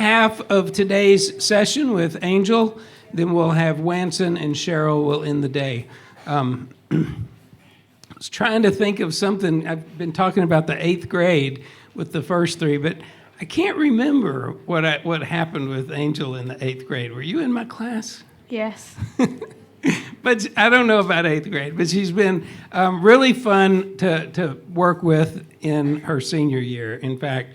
half of today's session with Angel. Then we'll have Wanson and Cheryl will end the day. I was trying to think of something. I've been talking about the 8th grade with the first three, but I can't remember what happened with Angel in the 8th grade. Were you in my class? Yes. But I don't know about 8th grade, but she's been really fun to work with in her senior year. In fact,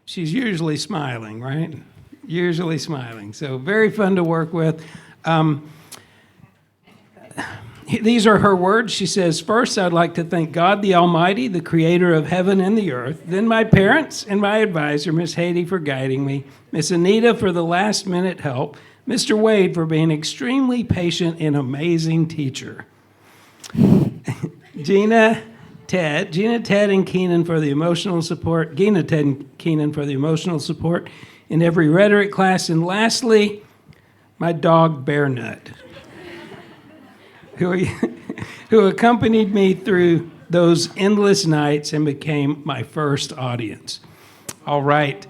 she's usually smiling, right? Usually smiling. So very fun to work with. These are her words. She says, "First, I'd like to thank God the Almighty, the creator of heaven and the earth, then my parents and my advisor, Miss Haiti, for guiding me, Miss Anita for the last-minute help, Mr. Wade for being extremely patient and amazing teacher. Gina, Ted, and Keenan for the emotional support. Gina, Ted, and Keenan for the emotional support in every rhetoric class. And lastly, my dog, Bear Nut, who accompanied me through those endless nights and became my first audience." All right.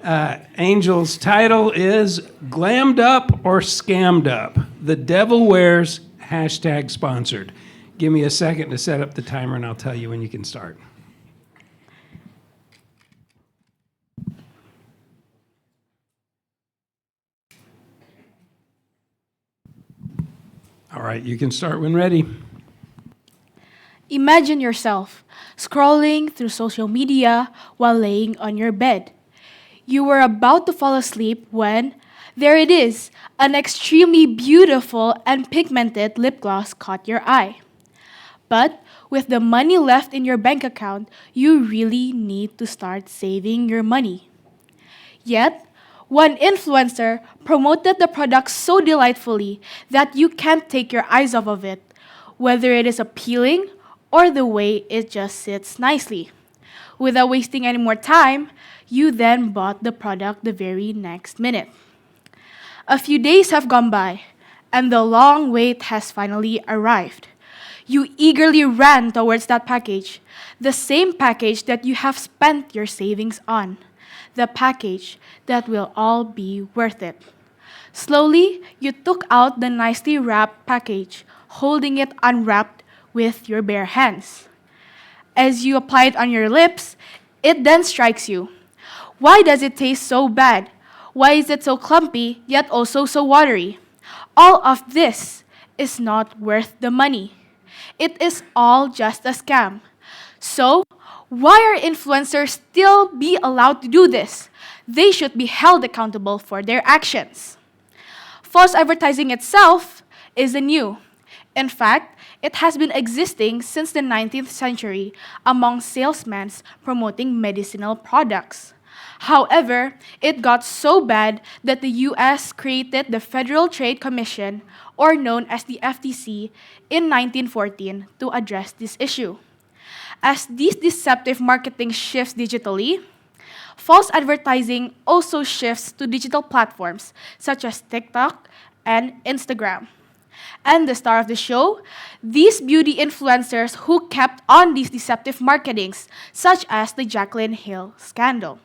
Angel's title is Glammed Up or Scammed Up? The Devil Wears, #sponsored. Give me a second to set up the timer and I'll tell you when you can start. All right, you can start when ready. Imagine yourself scrolling through social media while laying on your bed. You were about to fall asleep when, there it is, an extremely beautiful and pigmented lip gloss caught your eye. But with the money left in your bank account, you really need to start saving your money. Yet, one influencer promoted the product so delightfully that you can't take your eyes off of it, whether it is appealing or the way it just sits nicely. Without wasting any more time, you then bought the product the very next minute. A few days have gone by, and the long wait has finally arrived. You eagerly ran towards that package, the same package that you have spent your savings on, the package that will all be worth it. Slowly, you took out the nicely wrapped package, holding it unwrapped with your bare hands. As you apply it on your lips, it then strikes you. Why does it taste so bad? Why is it so clumpy, yet also so watery? All of this is not worth the money. It is all just a scam. So, why are influencers still be allowed to do this? They should be held accountable for their actions. False advertising itself isn't new. In fact, it has been existing since the 19th century among salesmen promoting medicinal products. However, it got so bad that the US created the Federal Trade Commission, or known as the FTC, in 1914 to address this issue. As this deceptive marketing shifts digitally, false advertising also shifts to digital platforms such as TikTok and Instagram. And the star of the show, these beauty influencers who kept on these deceptive marketings, such as the Jaclyn Hill scandal.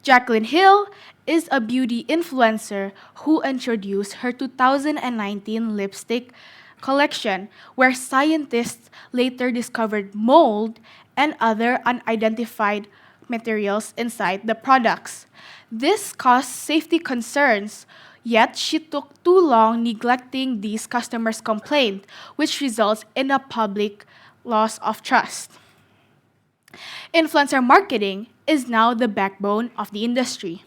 Jaclyn Hill is a beauty influencer who introduced her 2019 lipstick collection, where scientists later discovered mold and other unidentified materials inside the products. This caused safety concerns, yet she took too long neglecting these customers' complaints, which results in a public loss of trust. Influencer marketing is now the backbone of the industry.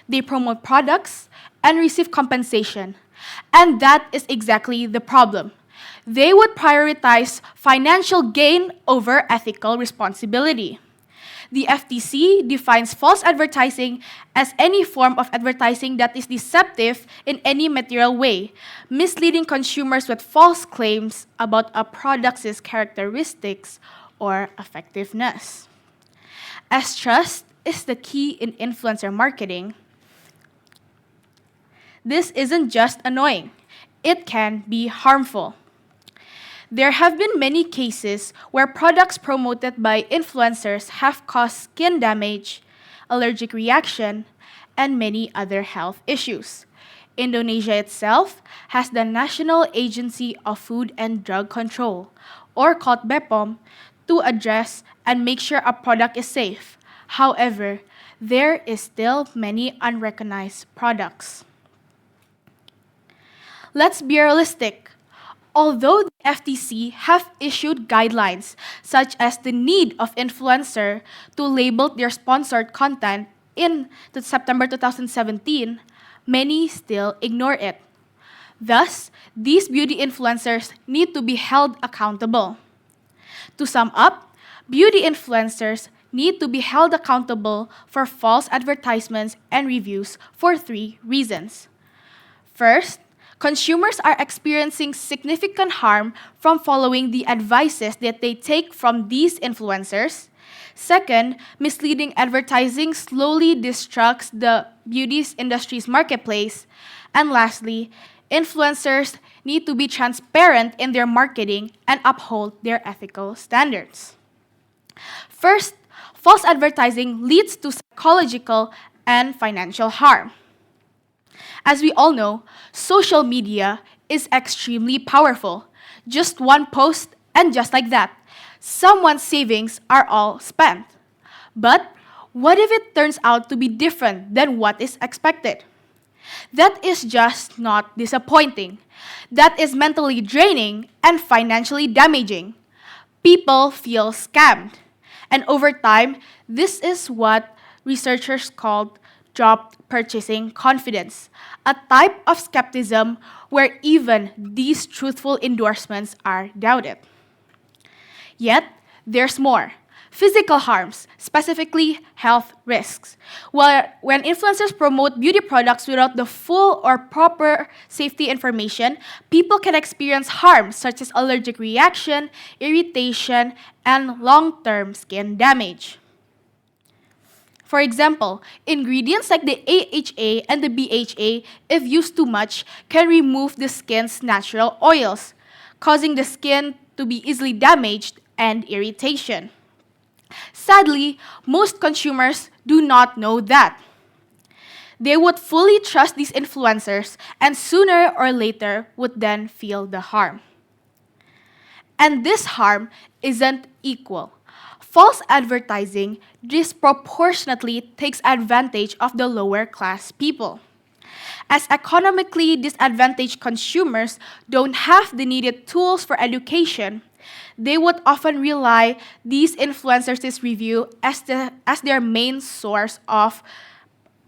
They promote products and receive compensation, and that is exactly the problem. They would prioritize financial gain over ethical responsibility. The FTC defines false advertising as any form of advertising that is deceptive in any material way, misleading consumers with false claims about a product's characteristics or effectiveness. As trust is the key in influencer marketing, this isn't just annoying, it can be harmful. There have been many cases where products promoted by influencers have caused skin damage, allergic reaction, and many other health issues. Indonesia itself has the National Agency of Food and Drug Control, or called BEPOM, to address and make sure a product is safe. However, there is still many unrecognized products. Let's be realistic. Although the FTC have issued guidelines such as the need of influencer to label their sponsored content in September 2017, many still ignore it. Thus, these beauty influencers need to be held accountable. To sum up, beauty influencers need to be held accountable for false advertisements and reviews for three reasons. First, consumers are experiencing significant harm from following the advices that they take from these influencers. Second, misleading advertising slowly destructs the beauty industry's marketplace. And lastly, influencers need to be transparent in their marketing and uphold their ethical standards. First, false advertising leads to psychological and financial harm. As we all know, social media is extremely powerful. Just one post, and just like that, someone's savings are all spent. But what if it turns out to be different than what is expected? That is just not disappointing. That is mentally draining and financially damaging. People feel scammed. And over time, this is what researchers called dropped purchasing confidence, a type of skepticism where even these truthful endorsements are doubted. Yet, there's more. Physical harms, specifically health risks. When influencers promote beauty products without the full or proper safety information, people can experience harms such as allergic reaction, irritation, and long-term skin damage. For example, ingredients like the AHA and the BHA, if used too much, can remove the skin's natural oils, causing the skin to be easily damaged and irritation. Sadly, most consumers do not know that. They would fully trust these influencers and sooner or later would then feel the harm. And this harm isn't equal. False advertising disproportionately takes advantage of the lower class people. As economically disadvantaged consumers don't have the needed tools for education, they would often rely these influencers' review as their main source of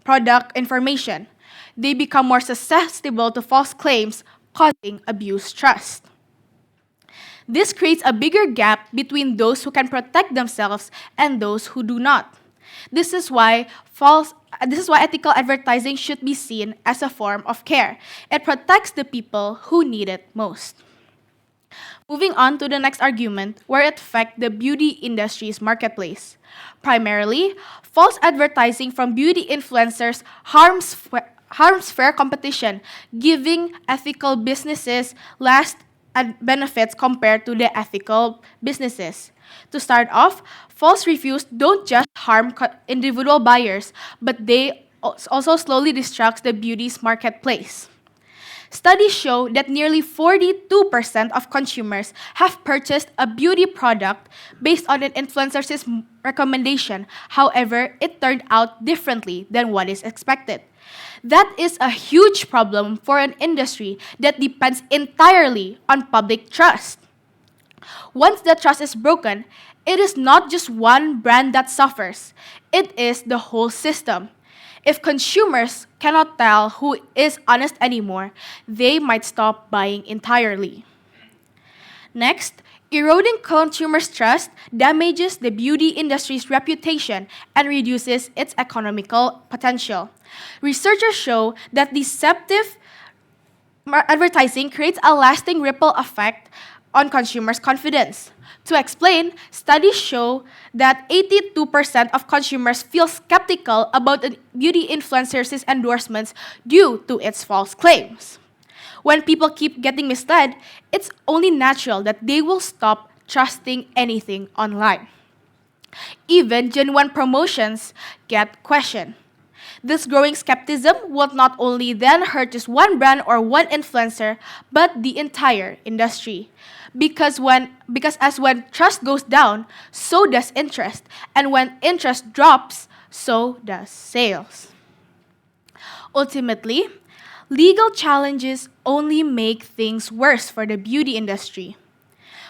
product information. They become more susceptible to false claims, causing abused trust. This creates a bigger gap between those who can protect themselves and those who do not. This is why ethical advertising should be seen as a form of care. It protects the people who need it most. Moving on to the next argument, where it affects the beauty industry's marketplace. Primarily, false advertising from beauty influencers harms fair competition, giving ethical businesses less benefits compared to the ethical businesses. To start off, false reviews don't just harm individual buyers, but they also slowly destruct the beauty's marketplace. Studies show that nearly 42% of consumers have purchased a beauty product based on an influencer's recommendation. However, it turned out differently than what is expected. That is a huge problem for an industry that depends entirely on public trust. Once that trust is broken, it is not just one brand that suffers, it is the whole system. If consumers cannot tell who is honest anymore, they might stop buying entirely. Next, eroding consumers' trust damages the beauty industry's reputation and reduces its economical potential. Researchers show that deceptive advertising creates a lasting ripple effect on consumers' confidence. To explain, studies show that 82% of consumers feel skeptical about a beauty influencer's endorsements due to its false claims. When people keep getting misled, it's only natural that they will stop trusting anything online. Even genuine promotions get questioned. This growing skepticism will not only then hurt just one brand or one influencer, but the entire industry. Because when trust goes down, so does interest. And when interest drops, so does sales. Ultimately, legal challenges only make things worse for the beauty industry.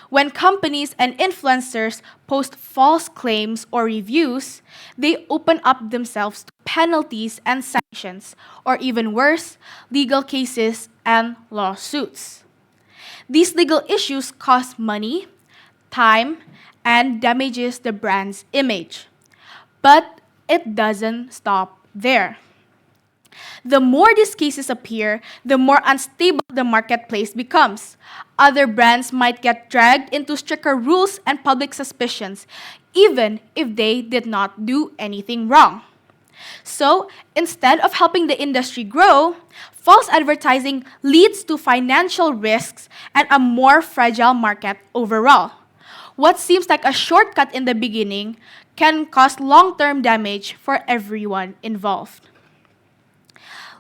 When companies and influencers post false claims or reviews, they open up themselves to penalties and sanctions, or even worse, legal cases and lawsuits. These legal issues cost money, time, and damages the brand's image. But it doesn't stop there. The more these cases appear, the more unstable the marketplace becomes. Other brands might get dragged into stricter rules and public suspicions, even if they did not do anything wrong. So, instead of helping the industry grow, false advertising leads to financial risks and a more fragile market overall. What seems like a shortcut in the beginning can cause long-term damage for everyone involved.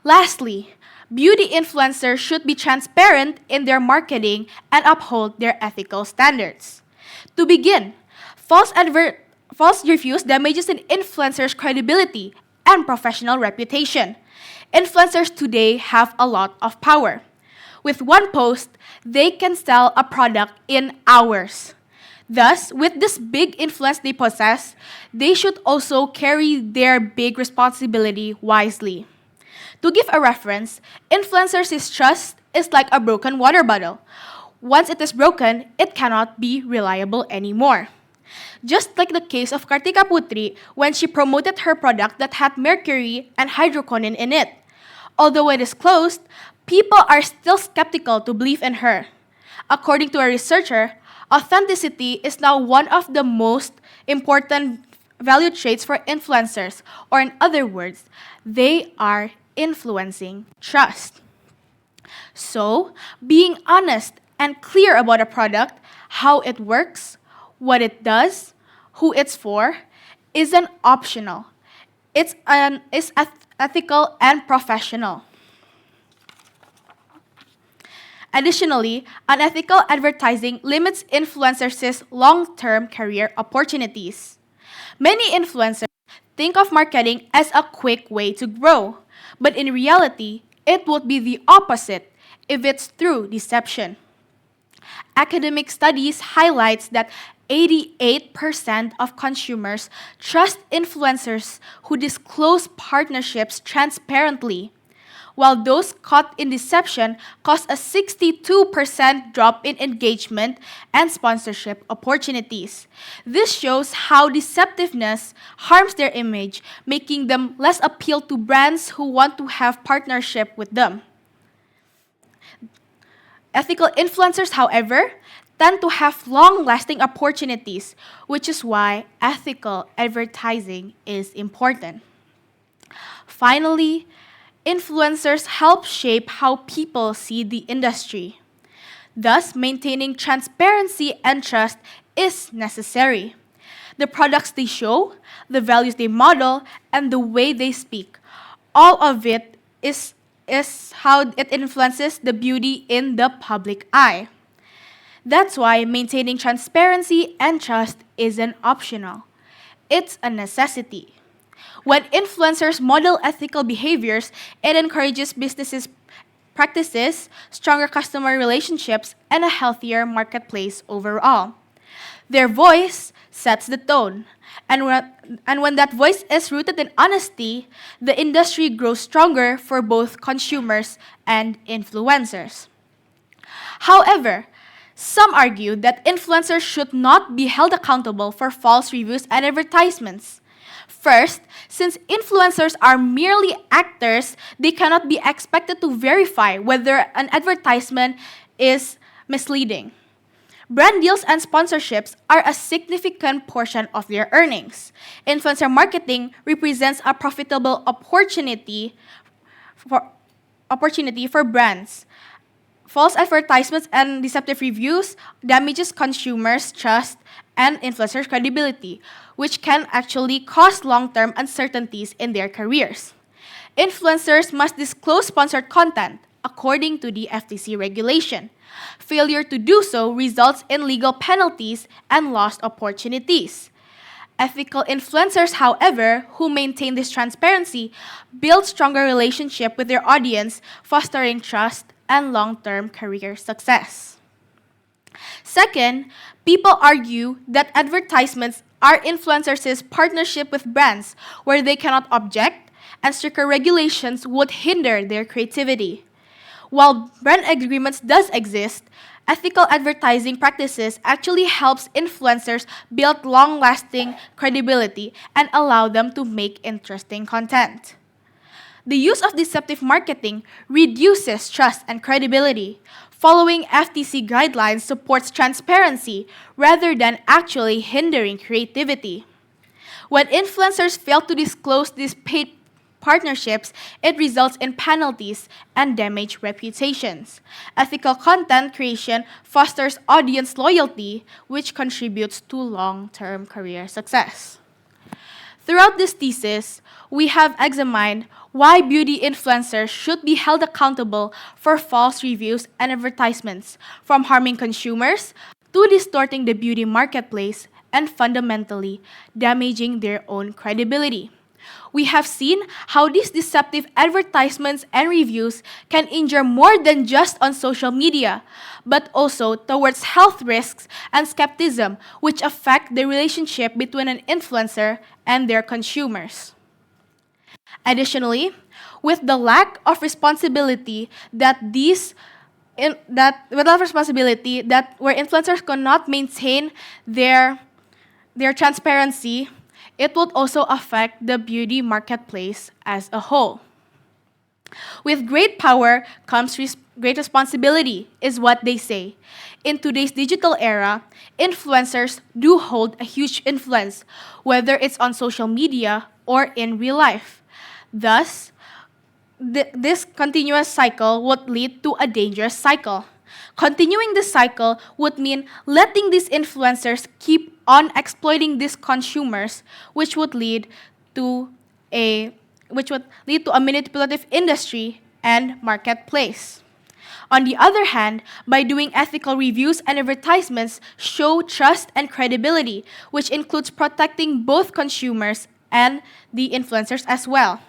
Lastly, beauty influencers should be transparent in their marketing and uphold their ethical standards. To begin, false reviews damages an influencer's credibility and professional reputation. Influencers today have a lot of power. With one post, they can sell a product in hours. Thus, with this big influence they possess, they should also carry their big responsibility wisely. To give a reference, influencers' trust is like a broken water bottle. Once it is broken, it cannot be reliable anymore. Just like the case of Kartika Putri when she promoted her product that had mercury and hydroquinone in it. Although it is closed, people are still skeptical to believe in her. According to a researcher, authenticity is now one of the most important value traits for influencers, or in other words, they are influencing trust. So, being honest and clear about a product, how it works, what it does, who it's for, isn't optional. It's ethical and professional. Additionally, unethical advertising limits influencers' long-term career opportunities. Many influencers think of marketing as a quick way to grow, but in reality, it would be the opposite if it's through deception. Academic studies highlights that 88% of consumers trust influencers who disclose partnerships transparently, while those caught in deception cause a 62% drop in engagement and sponsorship opportunities. This shows how deceptiveness harms their image, making them less appeal to brands who want to have partnership with them. Ethical influencers, however, tend to have long-lasting opportunities, which is why ethical advertising is important. Finally, influencers help shape how people see the industry. Thus, maintaining transparency and trust is necessary. The products they show, the values they model, and the way they speak, all of it is how it influences the beauty in the public eye. That's why maintaining transparency and trust isn't optional. It's a necessity. When influencers model ethical behaviors, it encourages businesses practices, stronger customer relationships, and a healthier marketplace overall. Their voice sets the tone. And when that voice is rooted in honesty, the industry grows stronger for both consumers and influencers. However, some argue that influencers should not be held accountable for false reviews and advertisements. First, since influencers are merely actors, they cannot be expected to verify whether an advertisement is misleading. Brand deals and sponsorships are a significant portion of their earnings. Influencer marketing represents a profitable opportunity for brands. False advertisements and deceptive reviews damages consumers' trust and influencers' credibility, which can actually cause long-term uncertainties in their careers. Influencers must disclose sponsored content according to the FTC regulation. Failure to do so results in legal penalties and lost opportunities. Ethical influencers, however, who maintain this transparency, build stronger relationship with their audience, fostering trust and long-term career success. Second, people argue that advertisements are influencers' partnership with brands where they cannot object, and stricter regulations would hinder their creativity. While brand agreements does exist, ethical advertising practices actually helps influencers build long-lasting credibility and allow them to make interesting content. The use of deceptive marketing reduces trust and credibility. Following FTC guidelines supports transparency rather than actually hindering creativity. When influencers fail to disclose these paid partnerships, it results in penalties and damaged reputations. Ethical content creation fosters audience loyalty, which contributes to long-term career success. Throughout this thesis, we have examined why beauty influencers should be held accountable for false reviews and advertisements, from harming consumers to distorting the beauty marketplace and fundamentally damaging their own credibility. We have seen how these deceptive advertisements and reviews can injure more than just on social media, but also towards health risks and skepticism, which affect the relationship between an influencer and their consumers. Additionally, with the lack of responsibility that where influencers cannot maintain their transparency, it would also affect the beauty marketplace as a whole. With great power comes great responsibility, is what they say. In today's digital era, influencers do hold a huge influence, whether it's on social media or in real life. Thus, this continuous cycle would lead to a dangerous cycle. Continuing this cycle would mean letting these influencers keep on exploiting these consumers, which would lead to a manipulative industry and marketplace. On the other hand, by doing ethical reviews and advertisements show trust and credibility, which includes protecting both consumers and the influencers as well.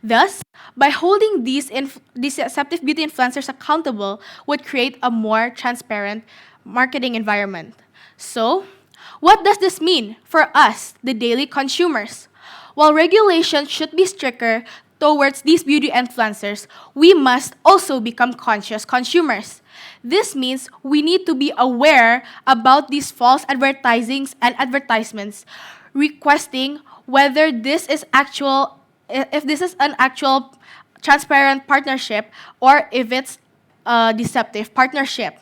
Thus, by holding these deceptive beauty influencers accountable would create a more transparent marketing environment. So, what does this mean for us, the daily consumers? While regulations should be stricter towards these beauty influencers, we must also become conscious consumers. This means we need to be aware about these false advertisings and advertisements, requesting whether if this is an actual transparent partnership or if it's a deceptive partnership.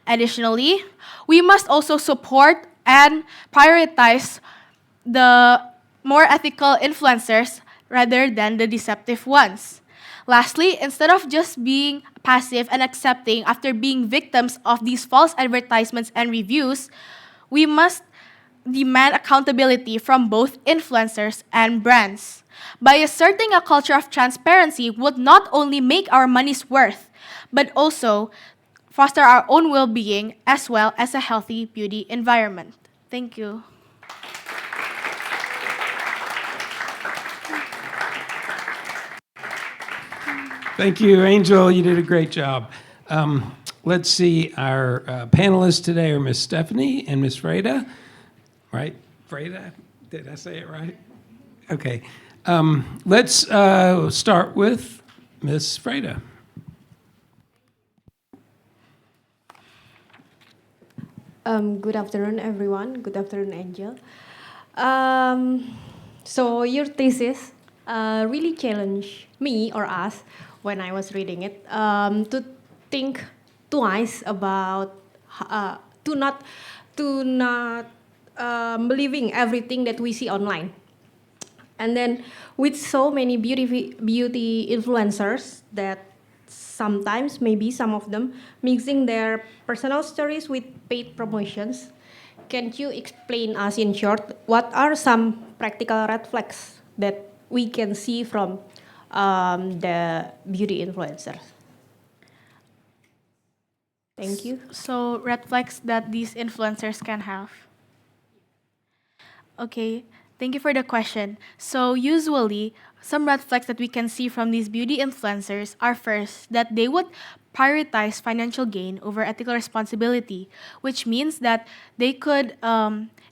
Additionally, we must also support and prioritize the more ethical influencers rather than the deceptive ones. Lastly, instead of just being passive and accepting after being victims of these false advertisements and reviews, we must demand accountability from both influencers and brands. By asserting a culture of transparency would not only make our money's worth, but also foster our own well-being as well as a healthy beauty environment. Thank you. Thank you, Angel. You did a great job. Let's see, our panelists today are Miss Stephanie and Miss Freda. Right? Freda? Did I say it right? Okay. Let's start with Miss Freda. Good afternoon, everyone. Good afternoon, Angel. So your thesis really challenged me or us when I was reading it to think twice about to not believing everything that we see online. And then with so many beauty influencers that sometimes maybe some of them mixing their personal stories with paid promotions can you explain us in short what are some practical red flags that we can see from the beauty influencers? Thank you. So, red flags that these influencers can have. Okay, thank you for the question. So, usually, some red flags that we can see from these beauty influencers are first, that they would prioritize financial gain over ethical responsibility, which means that they could,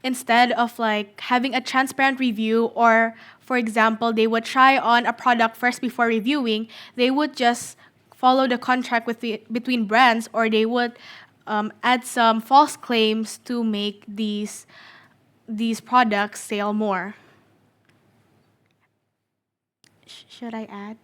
instead of like having a transparent review, or for example, they would try on a product first before reviewing, they would just follow the contract between brands, or they would add some false claims to make these products sell more. Should I add?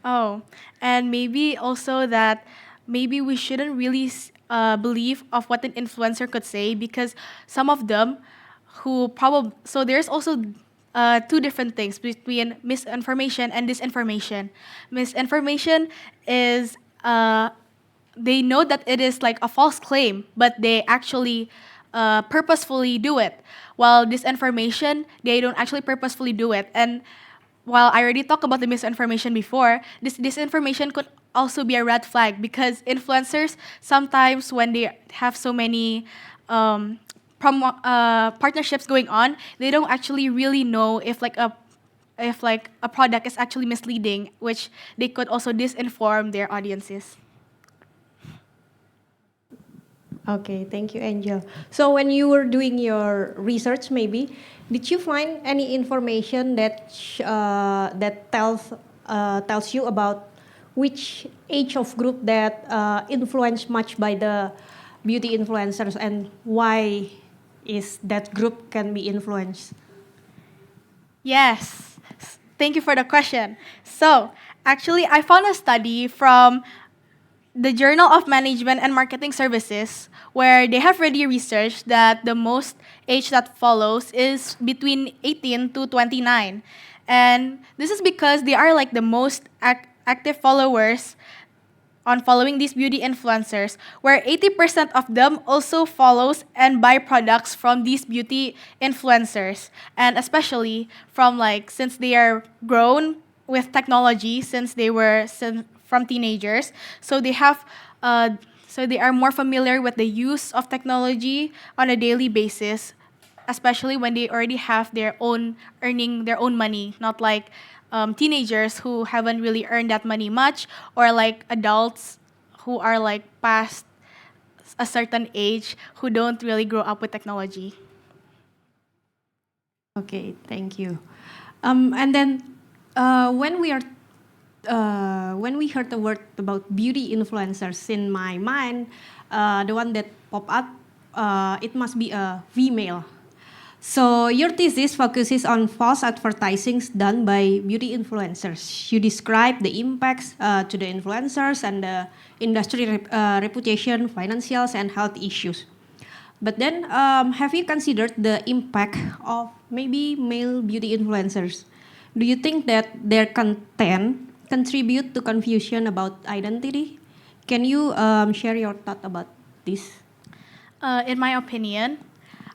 Oh, and maybe also that maybe we shouldn't really believe of what an influencer could say, because some of them who probably, so there's also two different things between misinformation and disinformation. Misinformation is they know that it is like a false claim, but they actually purposefully do it. While disinformation, they don't actually purposefully do it. And while I already talked about the misinformation before, this disinformation could also be a red flag, because influencers sometimes, when they have so many partnerships going on, they don't actually really know if like a product is actually misleading, which they could also disinform their audiences. Okay, thank you, Angel. So when you were doing your research, maybe did you find any information that that tells you about which age of group that influenced much by the beauty influencers, and why is that group can be influenced? Yes. Thank you for the question. So, actually, I found a study from the Journal of Management and Marketing Services, where they have already researched that the most age that follows is between 18 to 29. And this is because they are like the most active followers on following these beauty influencers, where 80% of them also follows and buy products from these beauty influencers. And especially from like, since they are grown with technology since they were from teenagers, so they have so they are more familiar with the use of technology on a daily basis, especially when they already have their own earning their own money, not like teenagers who haven't really earned that money much, or like adults who are like past a certain age who don't really grow up with technology. Okay, thank you. And then when we heard the word about beauty influencers, in my mind, the one that popped up, it must be a female. So your thesis focuses on false advertising done by beauty influencers. You describe the impacts to the influencers and the industry reputation, financials, and health issues. But then, have you considered the impact of maybe male beauty influencers? Do you think that their content contribute to confusion about identity? Can you share your thought about this? In my opinion,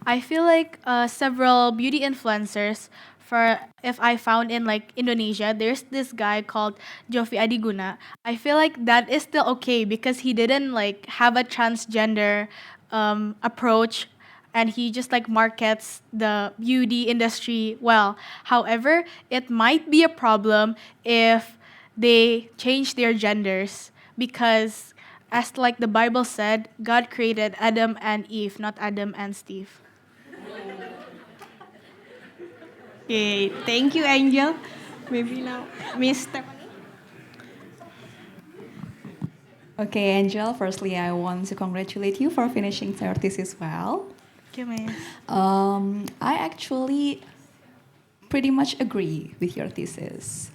I feel like several beauty influencers, for if I found in like Indonesia, there's this guy called Jovi Adiguna. I feel like that is still okay because he didn't like have a transgender approach, and he just like markets the beauty industry well. However, it might be a problem if they change their genders, because as like the Bible said, God created Adam and Eve, not Adam and Steve. Okay, thank you, Angel. Maybe now, Miss Stephanie. Okay, Angel, firstly, I want to congratulate you for finishing your thesis well. Thank you, Miss. I actually pretty much agree with your thesis.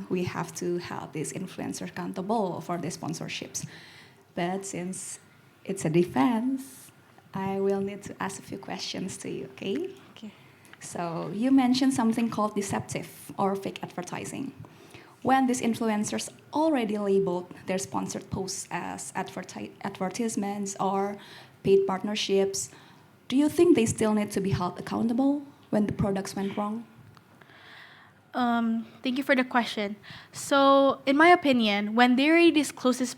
We have to have these influencers accountable for the sponsorships. But since it's a defense, I will need to ask a few questions to you, okay? Okay. So you mentioned something called deceptive or fake advertising. when these influencers already labeled their sponsored posts as advertisements or paid partnerships, do you think they still need to be held accountable when the products went wrong? Thank you for the question. So, in my opinion, when they already disclose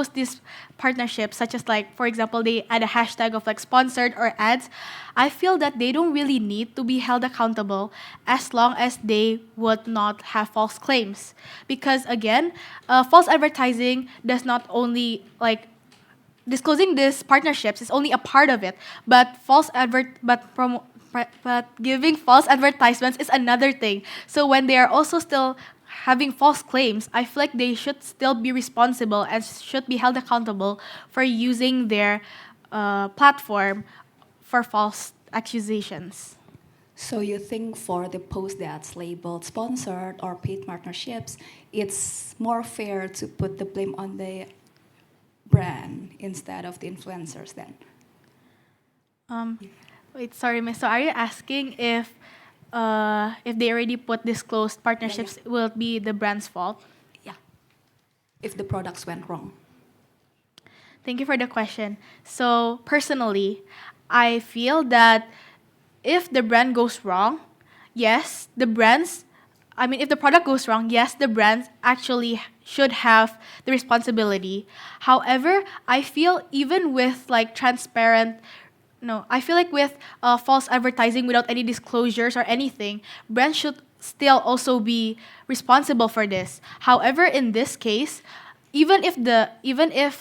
this partnership, such as like, for example, they add a hashtag of like sponsored or ads, I feel that they don't really need to be held accountable as long as they would not have false claims. Because again, false advertising does not only like disclosing these partnerships is only a part of it, but but giving false advertisements is another thing. So when they are also still having false claims, I feel like they should still be responsible and should be held accountable for using their platform for false accusations. So you think for the post that's labeled sponsored or paid partnerships, it's more fair to put the blame on the brand instead of the influencers then? Wait, sorry, miss. So are you asking if they already put disclosed partnerships, will it be the brand's fault? Yeah. If the products went wrong. Thank you for the question. So personally, I feel that if the brand goes wrong, yes, if the product goes wrong, yes, the brands actually should have the responsibility. However, I feel even with like transparent, no, I feel like with false advertising without any disclosures or anything, brands should still also be responsible for this. However, in this case, even if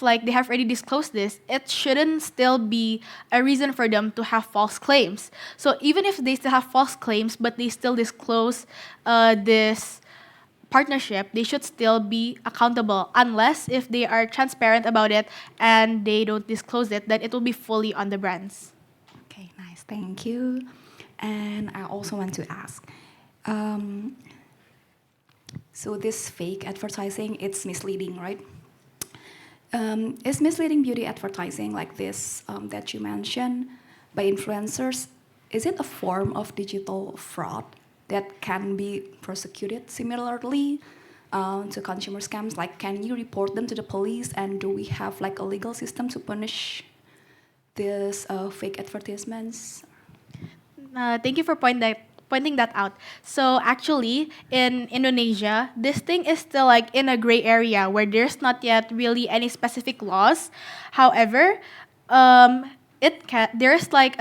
like they have already disclosed this, it shouldn't still be a reason for them to have false claims. So even if they still have false claims, but they still disclose this partnership, they should still be accountable unless if they are transparent about it and they don't disclose it, then it will be fully on the brands. Okay, nice, thank you. And I also want to ask, um, so this fake advertising, it's misleading, right? Is misleading beauty advertising like this that you mentioned by influencers, is it a form of digital fraud that can be prosecuted similarly to consumer scams? Like, can you report them to the police, and do we have like a legal system to punish these fake advertisements? Thank you for pointing that out. So actually, in Indonesia, this thing is still like in a gray area where there's not yet really any specific laws. However, there's like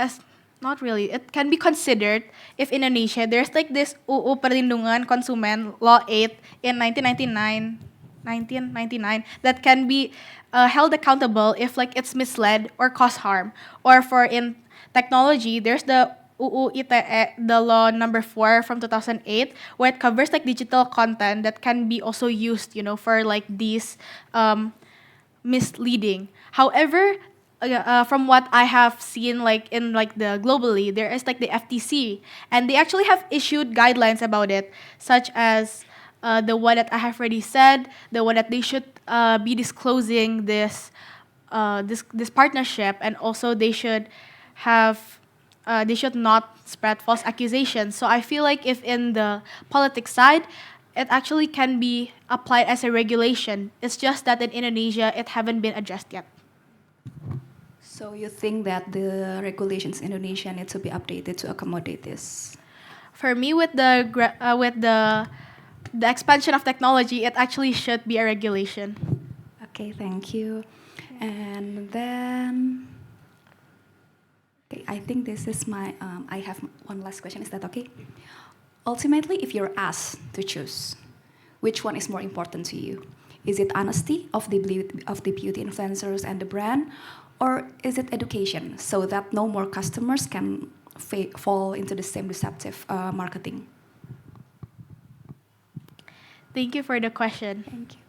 not really. It can be considered if in Indonesia there's like this UU Perlindungan Konsumen Law 8 in 1999 that can be held accountable if like it's misled or cause harm. Or for in technology, there's the UU ITE, the law number 4 from 2008, where it covers like digital content that can be also used, for like these misleading. However, from what I have seen, like in like the globally, there is like the FTC, and they actually have issued guidelines about it, such as the one that I have already said, the one that they should be disclosing this partnership, and also they should not spread false accusations. So I feel like if in the politics side, it actually can be applied as a regulation. It's just that in Indonesia, it haven't been addressed yet. So you think that the regulations in Indonesia need to be updated to accommodate this? For me, with the expansion of technology, it actually should be a regulation. Okay, thank you. And then, okay, I think this is I have one last question. Is that okay? Ultimately, if you're asked to choose, which one is more important to you? Is it honesty of the beauty influencers and the brand, or is it education so that no more customers can fall into the same deceptive marketing? Thank you for the question. Thank you.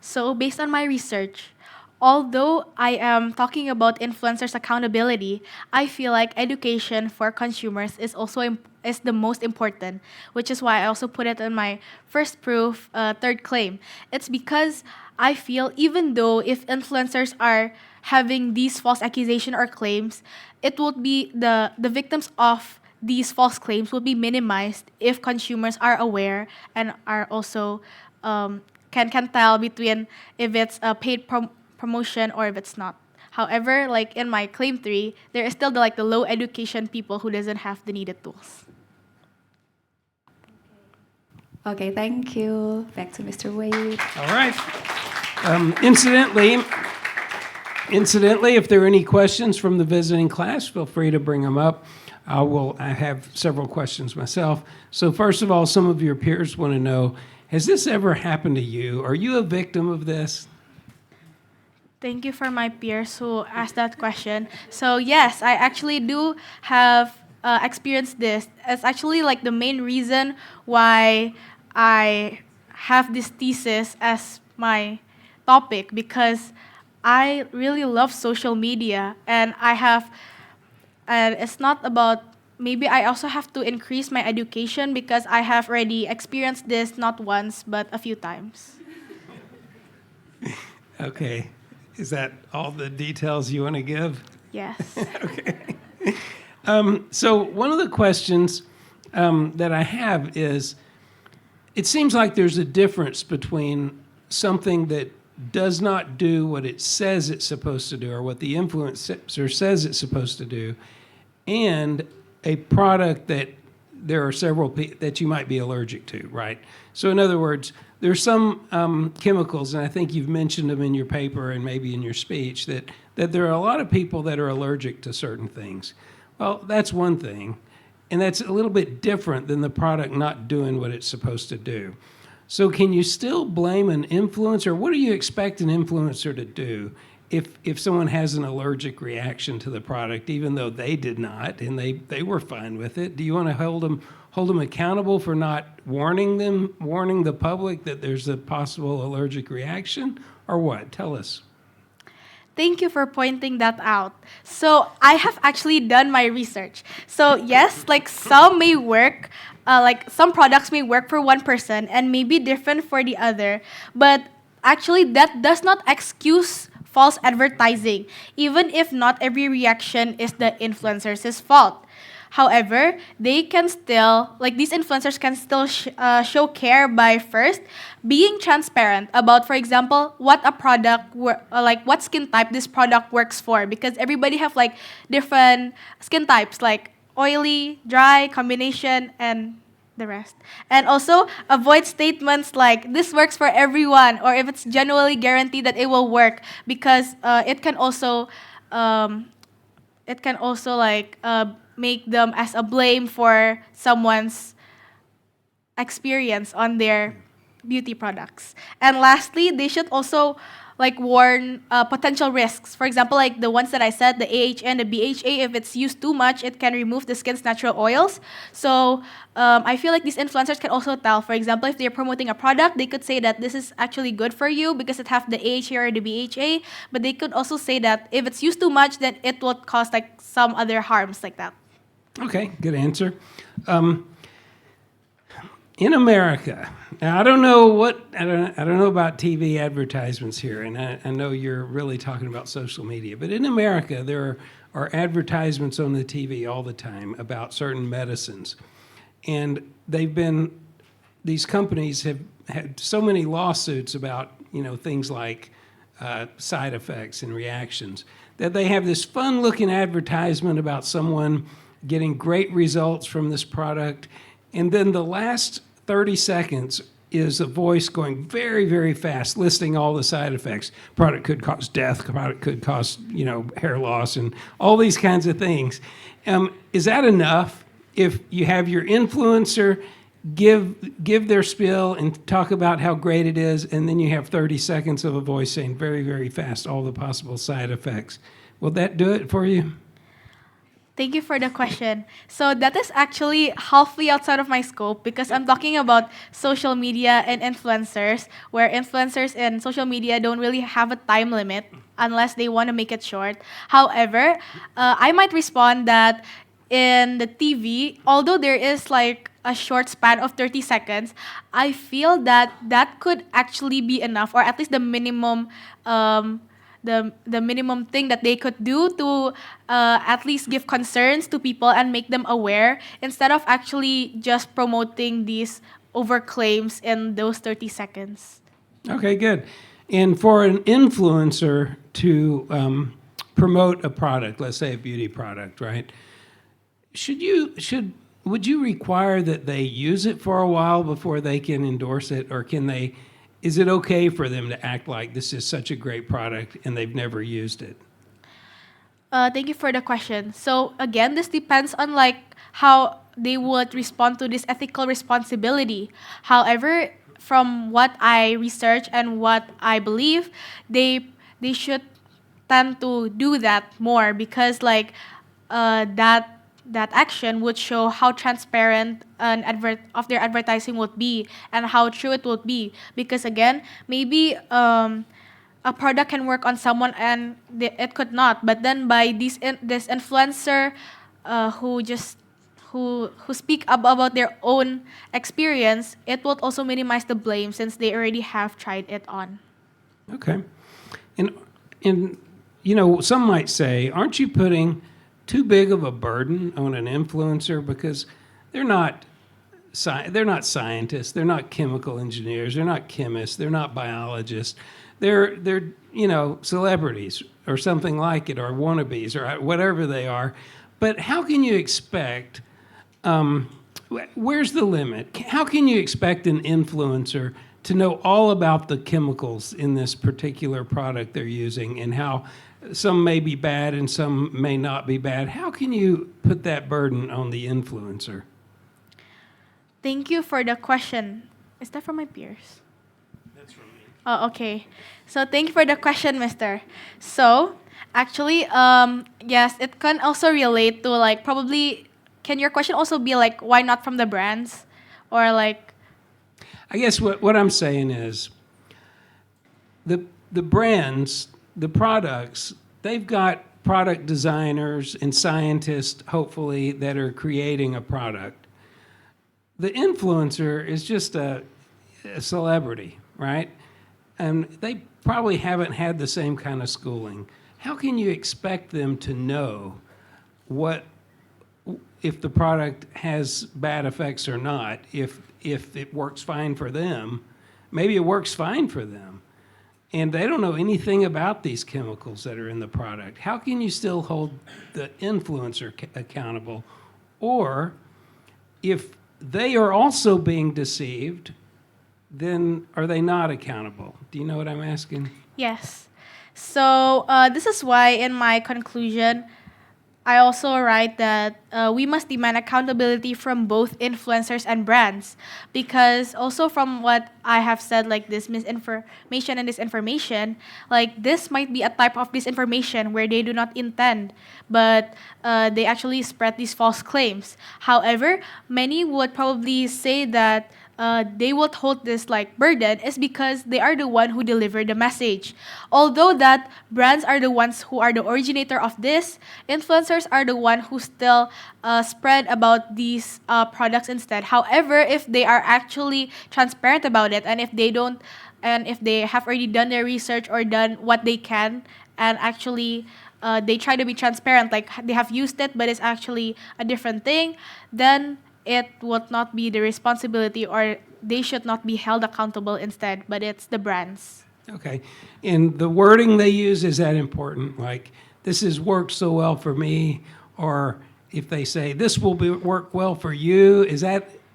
So, based on my research, although I am talking about influencers' accountability, I feel like education for consumers is also is the most important, which is why I also put it in my first proof, third claim. It's because I feel even though if influencers are having these false accusations or claims, it would be the victims of these false claims will be minimized if consumers are aware and are also can tell between if it's a paid promotion or if it's not. However, like in my claim 3, there is still the low education people who doesn't have the needed tools. Okay, thank you. Back to Mr. Wade. All right. Incidentally, if there are any questions from the visiting class, feel free to bring them up. I have several questions myself. So first of all, some of your peers want to know, has this ever happened to you? Are you a victim of this? Thank you for my peers who asked that question. So yes, I actually do have experienced this. It's actually like the main reason why I have this thesis as my topic, because I really love social media, and it's not about, maybe I also have to increase my education because I have already experienced this not once but a few times. Okay. Is that all the details you want to give? Yes. Okay. So one of the questions that I have is, it seems like there's a difference between something that does not do what it says it's supposed to do, or what the influencer says it's supposed to do, and a product that there are several that you might be allergic to, right? So in other words, there's some chemicals, and I think you've mentioned them in your paper and maybe in your speech, that there are a lot of people that are allergic to certain things. Well, that's one thing, and that's a little bit different than the product not doing what it's supposed to do. So can you still blame an influencer? What do you expect an influencer to do if someone has an allergic reaction to the product, even though they did not and they were fine with it? Do you want to hold them accountable for not warning the public that there's a possible allergic reaction, or what? Tell us. Thank you for pointing that out. So I have actually done my research. So yes, like some may work, like some products may work for one person and may be different for the other, but actually that does not excuse false advertising, even if not every reaction is the influencer's fault. However, they can still, like these influencers can still show care by first being transparent about, for example, what a product, like what skin type this product works for, because everybody have like different skin types, like oily, dry, combination, and the rest. And also avoid statements like this works for everyone, or if it's genuinely guaranteed that it will work, because it can also make them as a blame for someone's experience on their beauty products. And lastly, they should also like warn potential risks. For example, like the ones that I said, the AHA and the BHA, if it's used too much, it can remove the skin's natural oils. So I feel like these influencers can also tell, for example, if they're promoting a product, they could say that this is actually good for you because it has the AHA or the BHA, but they could also say that if it's used too much, then it will cause like some other harms like that. Okay, good answer. In America, now I don't know about TV advertisements here, and I know you're really talking about social media, but in America there are advertisements on the TV all the time about certain medicines, and these companies have had so many lawsuits about things like side effects and reactions, that they have this fun-looking advertisement about someone getting great results from this product, and then the last 30 seconds is a voice going very, very fast, listing all the side effects. Product could cause death, product could cause, hair loss, and all these kinds of things. Is that enough? If you have your influencer give their spiel and talk about how great it is, and then you have 30 seconds of a voice saying very, very fast all the possible side effects, will that do it for you? Thank you for the question. So that is actually halfway outside of my scope, because I'm talking about social media and influencers, where influencers in social media don't really have a time limit unless they want to make it short. However, I might respond that in the TV, although there is like a short span of 30 seconds, I feel that that could actually be enough, or at least the minimum the minimum thing that they could do to at least give concerns to people and make them aware instead of actually just promoting these overclaims in those 30 seconds. Okay, good. And for an influencer to promote a product, let's say a beauty product, right? Would you require that they use it for a while before they can endorse it, or is it okay for them to act like this is such a great product and they've never used it? Thank you for the question. So again, this depends on like how they would respond to this ethical responsibility. However, from what I research and what I believe, they should tend to do that more because like that action would show how transparent of their advertising would be and how true it would be. Because again, maybe a product can work on someone and it could not. But then by this influencer who speak about their own experience, it will also minimize the blame since they already have tried it on. Okay. And some might say, aren't you putting too big of a burden on an influencer because they're not scientists, they're not chemical engineers, they're not chemists, they're not biologists. They're celebrities or something like it, or wannabes or whatever they are. But how can you expect where's the limit? How can you expect an influencer to know all about the chemicals in this particular product they're using and how some may be bad and some may not be bad? How can you put that burden on the influencer? Thank you for the question. Is that from my peers? That's from me. Oh, okay. So thank you for the question, Mister. So actually, yes, it can also relate to like probably. Can your question also be like why not from the brands, or like? I guess what I'm saying is the brands, the products, they've got product designers and scientists, hopefully, that are creating a product. The influencer is just a celebrity, right? And they probably haven't had the same kind of schooling. How can you expect them to know if the product has bad effects or not, if it works fine for them? Maybe it works fine for them. And they don't know anything about these chemicals that are in the product. How can you still hold the influencer accountable? Or if they are also being deceived, then are they not accountable? Do you know what I'm asking? Yes. So this is why in my conclusion, I also write that we must demand accountability from both influencers and brands, because also from what I have said, like this misinformation and disinformation, like this might be a type of disinformation where they do not intend, but they actually spread these false claims. However, many would probably say that they will hold this like burden is because they are the one who deliver the message. Although that brands are the ones who are the originator of this, influencers are the one who still spread about these products instead. However, if they are actually transparent about it, and if they have already done their research or done what they can, and actually they try to be transparent, like they have used it, but it's actually a different thing, then it would not be the responsibility, or they should not be held accountable instead, but it's the brands. Okay. And the wording they use, is that important? Like, this has worked so well for me, or if they say, this will work well for you,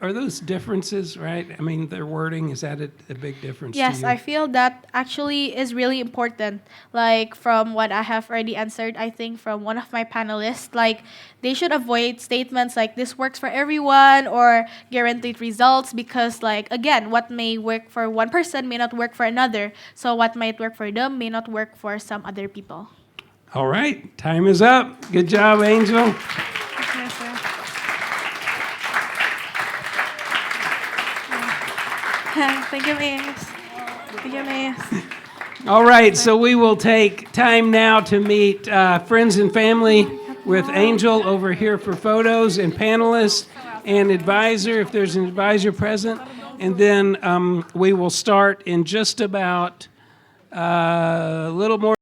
are those differences, right? I mean, their wording, is that a big difference Yes, to you? I feel that actually is really important. Like from what I have already answered, I think from one of my panelists, like they should avoid statements like this works for everyone or guaranteed results, because like again, what may work for one person may not work for another. So what might work for them may not work for some other people. All right. Time is up. Good job, Angel. Yes, sir. Thank you, Miss. Thank you, Miss. All right, so we will take time now to meet friends and family with Angel over here for photos, and panelists and advisor, if there's an advisor present. And then we will start in just about a little more